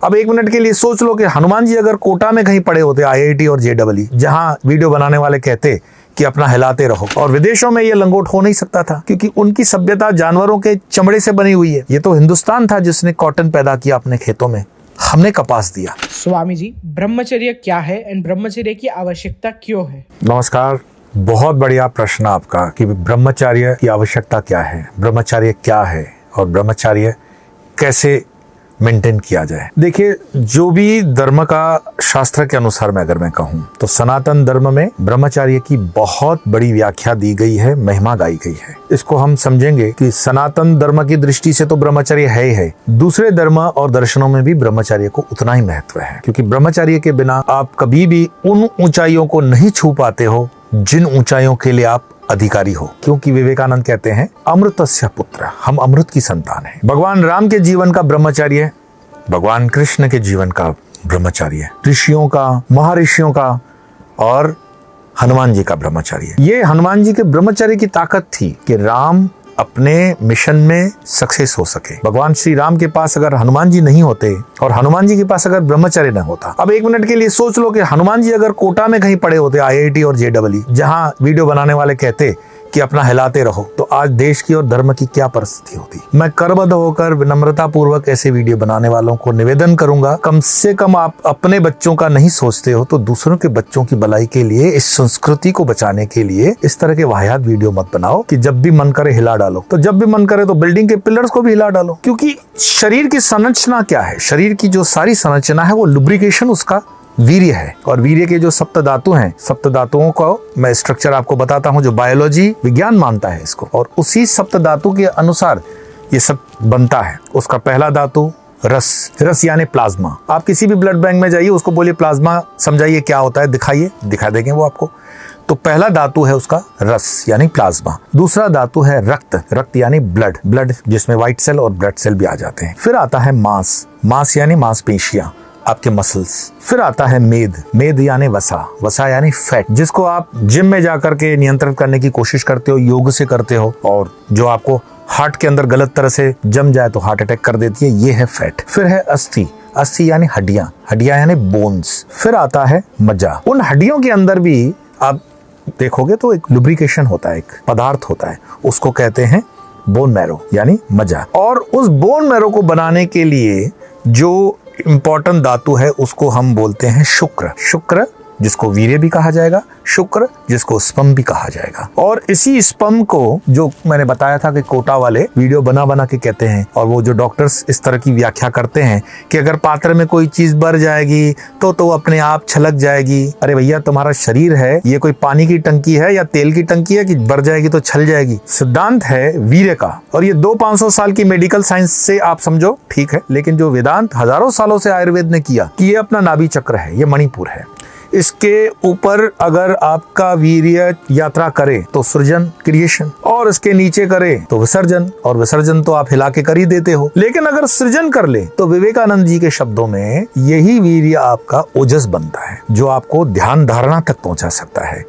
अब एक मिनट के लिए सोच लो कि हनुमान जी अगर कोटा में कहीं पढ़े होते, आईआईटी और जेईई, जहां वीडियो बनाने वाले कहते कि अपना हिलाते रहो, और विदेशों में ये लंगोट हो नहीं सकता था क्योंकि उनकी सभ्यता जानवरों के चमड़े से बनी हुई है। ये तो हिंदुस्तान था जिसने कॉटन पैदा किया अपने खेतों में, हमने कपास दिया। स्वामी जी, ब्रह्मचर्य क्या है एंड ब्रह्मचर्य की आवश्यकता क्यों है? नमस्कार, बहुत बढ़िया प्रश्न आपका कि ब्रह्मचर्य की आवश्यकता क्या है, ब्रह्मचर्य क्या है और ब्रह्मचर्य कैसे मेंटेन किया जाए। देखिए, जो भी धर्म का शास्त्र के अनुसार मैं अगर मैं कहूँ तो सनातन धर्म में ब्रह्मचर्य की बहुत बड़ी व्याख्या दी गई है, महिमा गाई गई है। इसको हम समझेंगे कि सनातन धर्म की दृष्टि से तो ब्रह्मचर्य है ही है, दूसरे धर्म और दर्शनों में भी ब्रह्मचर्य को उतना ही महत्व है, क्योंकि ब्रह्मचर्य के बिना आप कभी भी उन ऊंचाइयों को नहीं छू पाते हो जिन ऊंचाइयों के लिए आप अधिकारी हो। क्योंकि विवेकानंद कहते हैं अमृतस्य पुत्र, हम अमृत की संतान हैं। भगवान राम के जीवन का ब्रह्मचर्य, भगवान कृष्ण के जीवन का ब्रह्मचर्य, ऋषियों का, महर्षियों का और हनुमान जी का ब्रह्मचर्य। ये हनुमान जी के ब्रह्मचर्य की ताकत थी कि राम अपने मिशन में सक्सेस हो सके। भगवान श्री राम के पास अगर हनुमान जी नहीं होते और हनुमान जी के पास अगर ब्रह्मचर्य न होता, अब एक मिनट के लिए सोच लो कि हनुमान जी अगर कोटा में कहीं पढ़े होते, आईआईटी और जेईई, जहां वीडियो बनाने वाले कहते कि अपना हिलाते रहो, तो आज देश की और धर्म की क्या परिस्थिति होती। मैं करबद्ध होकर विनम्रता पूर्वक ऐसे वीडियो बनाने वालों को निवेदन करूंगा, कम से कम आप अपने बच्चों का नहीं सोचते हो तो दूसरों के बच्चों की भलाई के लिए, इस संस्कृति को बचाने के लिए इस तरह के वाहियात वीडियो मत बनाओ कि जब भी मन करे हिला डालो। तो जब भी मन करे तो बिल्डिंग के पिलर्स को भी हिला डालो, क्योंकि शरीर की संरचना क्या है, शरीर की जो सारी संरचना है वो लुब्रिकेशन उसका वीर्य है। और वीर्य के जो सप्त धातु हैं, सप्त धातुओं को मैं स्ट्रक्चर आपको बताता हूं जो बायोलॉजी विज्ञान मानता है इसको, और उसी सप्त धातु के अनुसार ये सब बनता है। उसका पहला धातु रस, रस यानी प्लाज्मा। आप किसी भी ब्लड बैंक में जाइए, उसको बोलिए प्लाज्मा समझाइए क्या होता है, दिखाइए, दिखा देंगे वो आपको। तो पहला धातु है उसका रस यानी प्लाज्मा। दूसरा धातु है रक्त, रक्त यानी ब्लड, ब्लड जिसमें व्हाइट सेल और ब्लड सेल भी आ जाते हैं। फिर आता है मांस, मांस यानी मांसपेशियां, आपके मसल्स। फिर आता है मेद, मेद यानी वसा, वसा यानी फैट, जिसको आप जिम में जाकर के नियंत्रण करने की कोशिश करते हो, योग से करते हो, और जो आपको हार्ट के अंदर गलत तरह से जम जाए तो हार्ट अटैक कर देती है, ये है फैट। फिर है अस्थि, अस्थि यानी हड्डियां, हड्डियां यानी बोन्स। फिर आता है मज्जा। उन हड्डियों के अंदर भी आप देखोगे तो एक लुब्रिकेशन होता है, एक पदार्थ होता है, उसको कहते हैं बोन मैरो यानी मज्जा। और उस बोन मैरो को बनाने के लिए जो इंपॉर्टेंट धातु है उसको हम बोलते हैं शुक्र, शुक्र जिसको वीर्य भी कहा जाएगा, शुक्र जिसको स्पर्म भी कहा जाएगा। और इसी स्पर्म को जो मैंने बताया था कि कोटा वाले वीडियो बना बना के कहते हैं, और वो जो डॉक्टर्स इस तरह की व्याख्या करते हैं कि अगर पात्र में कोई चीज भर जाएगी तो अपने आप छलक जाएगी। अरे भैया, तुम्हारा शरीर है ये कोई पानी की टंकी है या तेल की टंकी है कि भर जाएगी तो छल जाएगी? सिद्धांत है वीर्य का, और ये 200-500 साल की मेडिकल साइंस से आप समझो ठीक है, लेकिन जो वेदांत हजारों सालों से आयुर्वेद ने किया कि ये अपना नाभि चक्र है, ये मणिपुर है, इसके ऊपर अगर आपका वीर्य यात्रा करे तो सृजन, क्रिएशन, और इसके नीचे करे तो विसर्जन, और विसर्जन तो आप हिला के कर ही देते हो। लेकिन अगर सृजन कर ले तो विवेकानंद जी के शब्दों में यही वीर्य आपका ओजस बनता है, जो आपको ध्यान धारणा तक पहुंचा सकता है।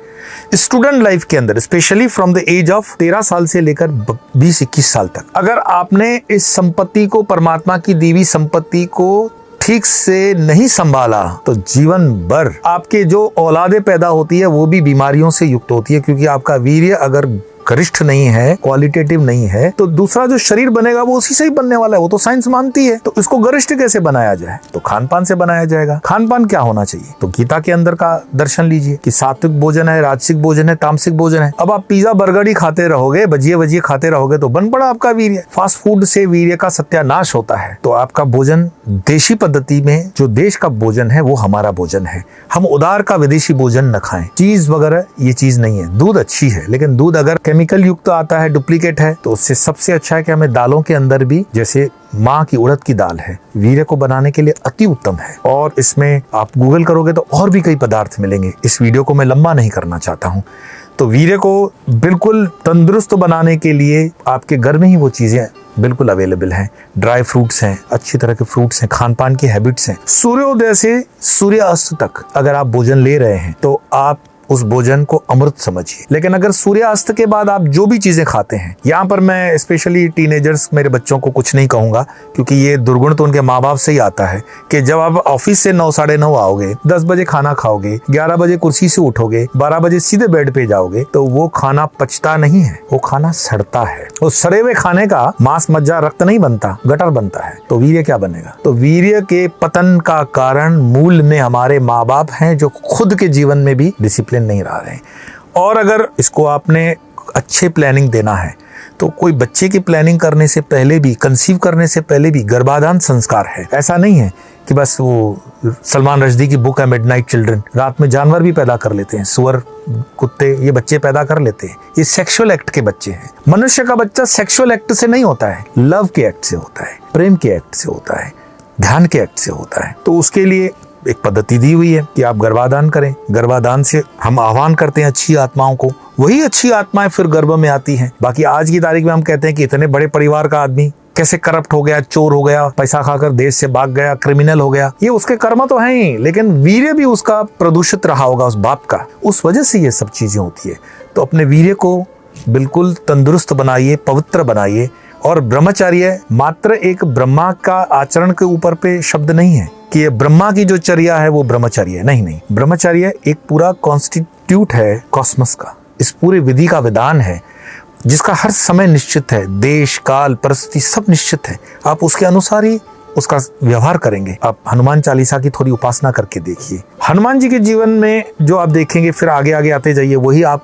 स्टूडेंट लाइफ के अंदर specially from the age of 13 साल से लेकर 20-21 साल तक, अगर आपने इस संपत्ति को, परमात्मा की दी हुई संपत्ति को ठीक से नहीं संभाला तो जीवन भर आपके जो औलादे पैदा होती है वो भी बीमारियों से युक्त होती है, क्योंकि आपका वीर्य अगर गरिष्ठ नहीं है, क्वालिटेटिव नहीं है, तो दूसरा जो शरीर बनेगा वो उसी से ही बनने वाला है। वो तो साइंस मानती है। तो इसको गरिष्ठ कैसे बनाया जाए? तो खान पान से बनाया जाएगा। खान पान क्या होना चाहिए? तो गीता के अंदर का दर्शन लीजिए कि सात्विक भोजन है, राजसिक भोजन है, तामसिक भोजन है। अब आप पिज्जा बर्गर ही खाते रहोगे, भजिए भजिए खाते रहोगे तो बन पड़ा आपका वीर्य। फास्ट फूड से वीर्य का सत्यानाश होता है। तो आपका भोजन देशी पद्धति में, जो देश का भोजन है वो हमारा भोजन है। हम उदार का विदेशी भोजन न खाएं। चीज वगैरह ये चीज नहीं है। दूध अच्छी है, लेकिन दूध अगर केमिकल युक्त आता है, डुप्लीकेट है, तो उससे सबसे अच्छा है कि हमें दालों के अंदर भी, जैसे माँ की उड़द की दाल है, वीर्य को बनाने के लिए अति उत्तम है। और इसमें आप गूगल करोगे तो और भी कई पदार्थ मिलेंगे। इस वीडियो को मैं लंबा नहीं करना चाहता हूँ। तो वीर्य को बिल्कुल तंदुरुस्त बनाने के लिए आपके घर में ही वो चीजें बिल्कुल अवेलेबल हैं। ड्राई फ्रूट्स हैं, अच्छी तरह के फ्रूट्स हैं, खान पान की हैबिट्स हैं। सूर्योदय से सूर्यास्त तक अगर आप भोजन ले रहे हैं तो आप उस भोजन को अमृत समझिए। लेकिन अगर सूर्यास्त के बाद आप जो भी चीजें खाते हैं, यहाँ पर मैं स्पेशली टीनेजर्स मेरे बच्चों को कुछ नहीं कहूंगा, क्योंकि ये दुर्गुण तो उनके माँ बाप से ही आता है कि जब आप ऑफिस से 9 साढ़े 9 आओगे, 10 बजे खाना खाओगे, 11 बजे कुर्सी से उठोगे, 12 बजे सीधे बेड पे जाओगे, तो वो खाना पचता नहीं है, वो खाना सड़ता है। उस सड़े हुए खाने का मांस मज्जा रक्त नहीं बनता, गटर बनता है। तो वीर्य क्या बनेगा? तो वीर्य के पतन का कारण मूल में हमारे माँ बाप हैं, जो खुद के जीवन में भी डिसिप्लिन नहीं रह रहे हैं। और अगर इसको आपने अच्छे प्लानिंग देना है तो कोई बच्चे की प्लानिंग करने से पहले भी, कंसीव करने से पहले भी गर्भाधान संस्कार है। ऐसा नहीं है कि बस वो सलमान रश्दी की बुक है मिडनाइट चिल्ड्रन, रात में जानवर भी पैदा कर लेते हैं, सुअर, कुत्ते, ये बच्चे पैदा कर लेते हैं। ये सेक्सुअल एक्ट के बच्चे हैं। मनुष्य का बच्चा सेक्सुअल एक्ट से नहीं होता है, लव के एक्ट से होता है, प्रेम के एक्ट से होता है, ध्यान के एक्ट से होता है। तो उसके लिए एक पद्धति दी हुई है कि आप गर्भाधान करें। गर्भाधान से हम आह्वान करते हैं अच्छी आत्माओं को, वही अच्छी आत्माएं फिर गर्भ में आती हैं। बाकी आज की तारीख में हम कहते हैं कि इतने बड़े परिवार का आदमी कैसे करप्ट हो गया, चोर हो गया, पैसा खाकर देश से भाग गया, क्रिमिनल हो गया। ये उसके कर्म तो हैं ही, लेकिन वीर्य भी उसका प्रदूषित रहा होगा उस बाप का, उस वजह से ये सब चीजें होती है। तो अपने वीर्य को बिल्कुल तंदुरुस्त बनाइए, पवित्र बनाइए। और ब्रह्मचर्य मात्र एक ब्रह्मा का आचरण के ऊपर पे शब्द नहीं है कि ये ब्रह्मा की जो चर्या है वो ब्रह्मचर्य है। नहीं, ब्रह्मचर्य एक पूरा कॉन्स्टिट्यूट है कॉस्मस का, इस पूरे विधि का विधान है जिसका हर समय निश्चित है, देश काल परिस्थिति सब निश्चित है। आप उसके अनुसार ही उसका व्यवहार करेंगे। आप हनुमान चालीसा की थोड़ी उपासना करके देखिए। हनुमान जी के जीवन में जो आप देखेंगे, फिर आगे आगे आते जाइए, वही आप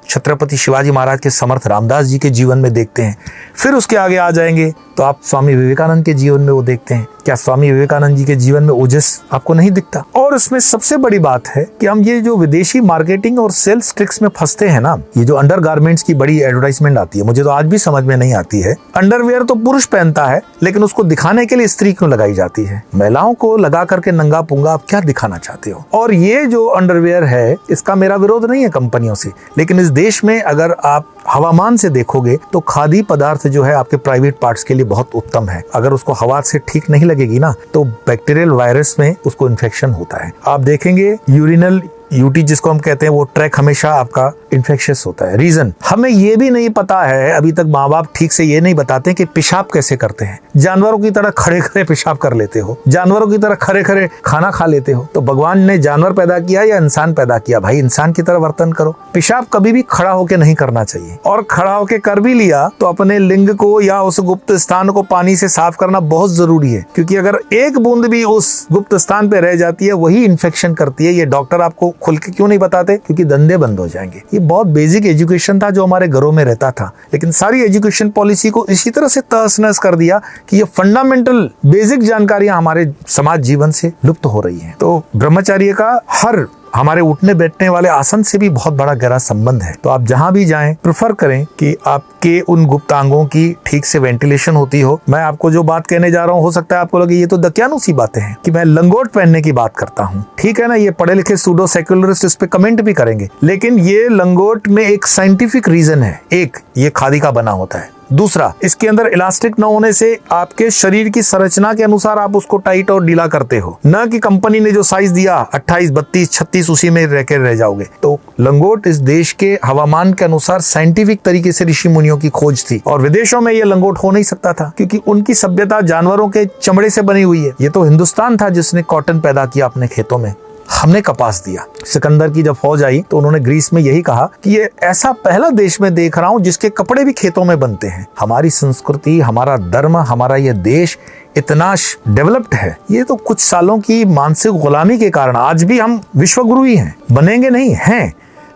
छत्रपति शिवाजी महाराज के समर्थ रामदास जी के जीवन में देखते हैं। फिर उसके आगे आ जाएंगे तो आप स्वामी विवेकानंद के जीवन में वो देखते हैं। क्या स्वामी विवेकानंद जी के जीवन में ओजस आपको नहीं दिखता? और इसमें सबसे बड़ी बात है कि हम ये जो विदेशी मार्केटिंग और सेल्स ट्रिक्स में फंसते हैं ना, ये जो अंडरगारमेंट्स की बड़ी एडवर्टाइजमेंट आती है, मुझे तो आज भी समझ में नहीं आती है। अंडरवेयर तो पुरुष पहनता है, लेकिन उसको दिखाने के लिए स्त्री क्यों लगाई जाती है? महिलाओं को लगा करके नंगा पुंगा आप क्या दिखाना चाहते हो? और ये जो अंडरवेयर है, इसका मेरा विरोध नहीं है कंपनियों से, लेकिन इस देश में अगर आप हवामान से देखोगे तो खादी पदार्थ जो है आपके प्राइवेट पार्ट्स के लिए बहुत उत्तम है। अगर उसको हवा से ठीक नहीं लगेगी ना, तो बैक्टीरियल वायरस में उसको इन्फेक्शन होता है। आप देखेंगे यूरिनल यूटी जिसको हम कहते हैं, वो ट्रैक हमेशा आपका इन्फेक्शियस होता है। रीजन हमें ये भी नहीं पता है, अभी तक माँ बाप ठीक से ये नहीं बताते कि पेशाब कैसे करते हैं। जानवरों की तरह खड़े खड़े पेशाब कर लेते हो, जानवरों की तरह खड़े खड़े खाना खा लेते हो। तो भगवान ने जानवर पैदा किया या इंसान पैदा किया? भाई इंसान की तरह वर्तन करो। पेशाब कभी भी खड़ा होके नहीं करना चाहिए, और खड़ा होके कर भी लिया तो अपने लिंग को या उस गुप्त स्थान को पानी से साफ करना बहुत जरूरी है, क्योंकि अगर एक बूंद भी उस गुप्त स्थान पे रह जाती है, वही इन्फेक्शन करती है। ये डॉक्टर आपको खुल के क्यों नहीं बताते? क्योंकि धंधे बंद हो जाएंगे। ये बहुत बेसिक एजुकेशन था जो हमारे घरों में रहता था, लेकिन सारी एजुकेशन पॉलिसी को इसी तरह से तहस नहस कर दिया कि ये फंडामेंटल बेसिक जानकारियां हमारे समाज जीवन से लुप्त हो रही हैं। तो ब्रह्मचर्य का हर हमारे उठने बैठने वाले आसन से भी बहुत बड़ा गहरा संबंध है। तो आप जहां भी जाएं, प्रेफर करें कि आपके उन गुप्तांगों की ठीक से वेंटिलेशन होती हो। मैं आपको जो बात कहने जा रहा हूं, हो सकता है आपको लगे ये तो दकियानूसी बातें हैं कि मैं लंगोट पहनने की बात करता हूं। ठीक है ना, ये पढ़े लिखे सूडो सेक्युलरिस्ट इस पे कमेंट भी करेंगे, लेकिन ये लंगोट में एक साइंटिफिक रीजन है। एक, ये खादी का बना होता है। दूसरा, इसके अंदर इलास्टिक न होने से आपके शरीर की संरचना के अनुसार आप उसको टाइट और ढीला करते हो, न कि कंपनी ने जो साइज दिया 28, 32, 36 उसी में रह जाओगे। तो लंगोट इस देश के हवामान के अनुसार साइंटिफिक तरीके से ऋषि मुनियों की खोज थी, और विदेशों में ये लंगोट हो नहीं सकता था क्योंकि उनकी सभ्यता जानवरों के चमड़े से बनी हुई है। ये तो हिंदुस्तान था जिसने कॉटन पैदा किया अपने खेतों में, हमने कपास दिया। सिकंदर की जब फौज आई तो उन्होंने ग्रीस में यही कहा कि ये ऐसा पहला देश में देख रहा हूं जिसके कपड़े भी खेतों में बनते हैं। हमारी संस्कृति, हमारा धर्म, हमारा ये देश इतना डेवलप्ड है। ये तो कुछ सालों की मानसिक गुलामी के कारण आज भी हम विश्वगुरु ही हैं, बनेंगे नहीं हैं,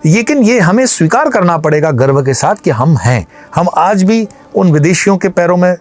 लेकिन ये हमें स्वीकार करना पड़ेगा गर्व के साथ कि हम हैं। हम आज भी उन विदेशियों के पैरों में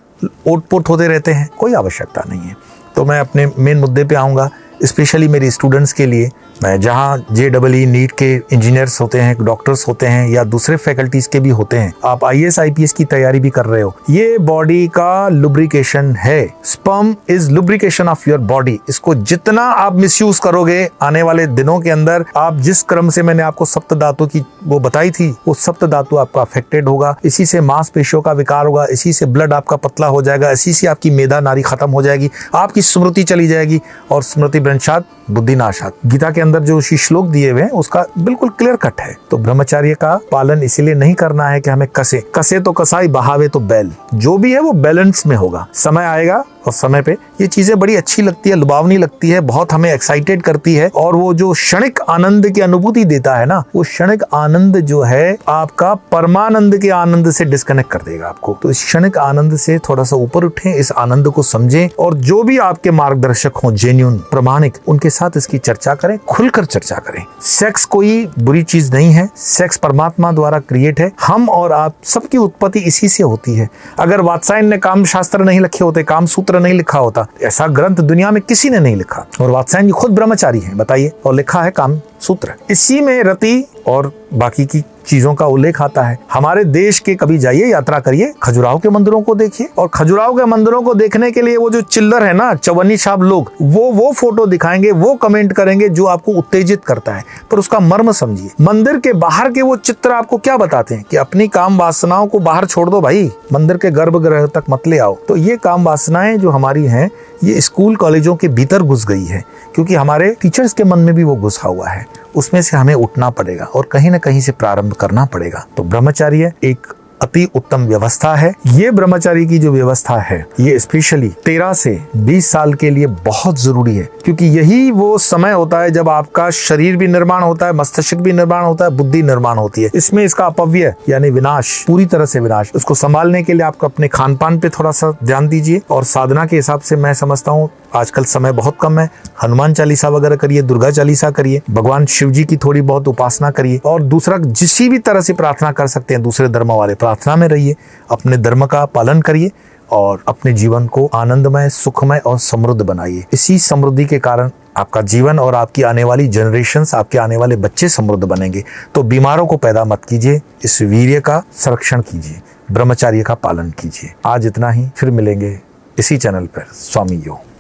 ओट-पोट होते रहते हैं, कोई आवश्यकता नहीं है। तो मैं अपने मेन मुद्दे पे आऊँगा, स्पेशली मेरे स्टूडेंट्स के लिए। मैं जहाँ JEE नीट के इंजीनियर्स होते हैं, डॉक्टर्स होते हैं, या दूसरे फैकल्टीज के भी होते हैं, आप IAS IPS की तैयारी भी कर रहे हो, ये बॉडी का लुब्रिकेशन है। Sperm is lubrication of your body. इसको जितना आप मिसयूज करोगे आने वाले दिनों के अंदर, आप जिस क्रम से मैंने आपको सप्त धातु की वो बताई थी, वो सप्त धातु आपका अफेक्टेड होगा। इसी से मांसपेशियों का विकार होगा, इसी से ब्लड आपका पतला हो जाएगा, इसी से आपकी मेधा नारी खत्म हो जाएगी, आपकी स्मृति चली जाएगी, और स्मृति प्रत्यंशात बुद्धिनाशात। गीता के अंदर जो श्लोक दिए हुए हैं उसका बिल्कुल क्लियर कट है। तो ब्रह्मचर्य का पालन इसीलिए नहीं करना है कि हमें कसे तो कसाई बहावे तो बैल, जो भी है वो बैलेंस में होगा। समय आएगा और समय पे ये चीजें बड़ी अच्छी लगती है, लुभावनी लगती है, बहुत हमें एक्साइटेड करती है, और वो जो क्षणिक आनंद की अनुभूति देता है ना, वो क्षणिक आनंद जो है आपका परमानंद के आनंद से डिस्कनेक्ट कर देगा आपको। तो इस क्षणिक आनंद से थोड़ा सा ऊपर उठें, इस आनंद को समझें, और जो भी आपके मार्गदर्शक हों जेन्युइन प्रामाणिक, उनके साथ इसकी चर्चा करें, खुलकर चर्चा करें। सेक्स कोई बुरी चीज नहीं है, सेक्स परमात्मा द्वारा क्रिएट है। हम और आप सबकी उत्पत्ति इसी से होती है। अगर वात्सायन ने काम शास्त्र नहीं लिखे होते, काम सूत्र नहीं लिखा होता, ऐसा ग्रंथ दुनिया में किसी ने नहीं लिखा, और वात्सायन जी खुद ब्रह्मचारी हैं, बताइए, और लिखा है काम सूत्र। इसी में रति और बाकी की चीजों का उल्लेख आता है। हमारे देश के कभी जाइए, यात्रा करिए, खजुराहो के मंदिरों को देखिए, और खजुराहो के मंदिरों को देखने के लिए वो जो चिल्लर है ना, चवन्नी साहब लोग, वो फोटो दिखाएंगे, वो कमेंट करेंगे जो आपको उत्तेजित करता है, पर उसका मर्म समझिए। मंदिर के बाहर के वो चित्र आपको क्या बताते हैं कि अपनी काम वासनाओं को बाहर छोड़ दो भाई, मंदिर के गर्भगृह तक मत ले आओ। तो ये काम वासनाएं जो हमारी हैं, ये स्कूल कॉलेजों के भीतर घुस गई है, क्योंकि हमारे टीचर्स के मन में भी वो घुसा हुआ है। उसमें से हमें उठना पड़ेगा और कहीं ना कहीं से प्रारंभ करना पड़ेगा। तो ब्रह्मचर्य एक अति उत्तम व्यवस्था है। ये ब्रह्मचारी की जो व्यवस्था है, ये स्पेशली 13 से 20 साल के लिए बहुत जरूरी है, क्योंकि यही वो समय होता है जब आपका शरीर भी निर्माण होता है, मस्तिष्क भी निर्माण होता है, बुद्धि निर्माण होती है। इसमें इसका अपव्यय यानी विनाश, पूरी तरह से विनाश। उसको संभालने के लिए आपको अपने खान पान पे थोड़ा सा ध्यान दीजिए, और साधना के हिसाब से मैं समझता हूँ आजकल समय बहुत कम है, हनुमान चालीसा वगैरह करिए, दुर्गा चालीसा करिए, भगवान शिव जी की थोड़ी बहुत उपासना करिए, और दूसरा जिस भी तरह से प्रार्थना कर सकते हैं दूसरे धर्म वाले, प्रार्थना में रहिए, अपने धर्म का पालन करिए, और अपने जीवन को आनंदमय, सुखमय और समृद्ध बनाइए। इसी समृद्धि के कारण आपका जीवन और आपकी आने वाली जनरेशन्स, आपके आने वाले बच्चे समृद्ध बनेंगे। तो बीमारों को पैदा मत कीजिए, इस वीर्य का संरक्षण कीजिए, ब्रह्मचर्य का पालन कीजिए। आज इतना ही, फिर मिलेंगे इसी चैनल पर। स्वामी योग।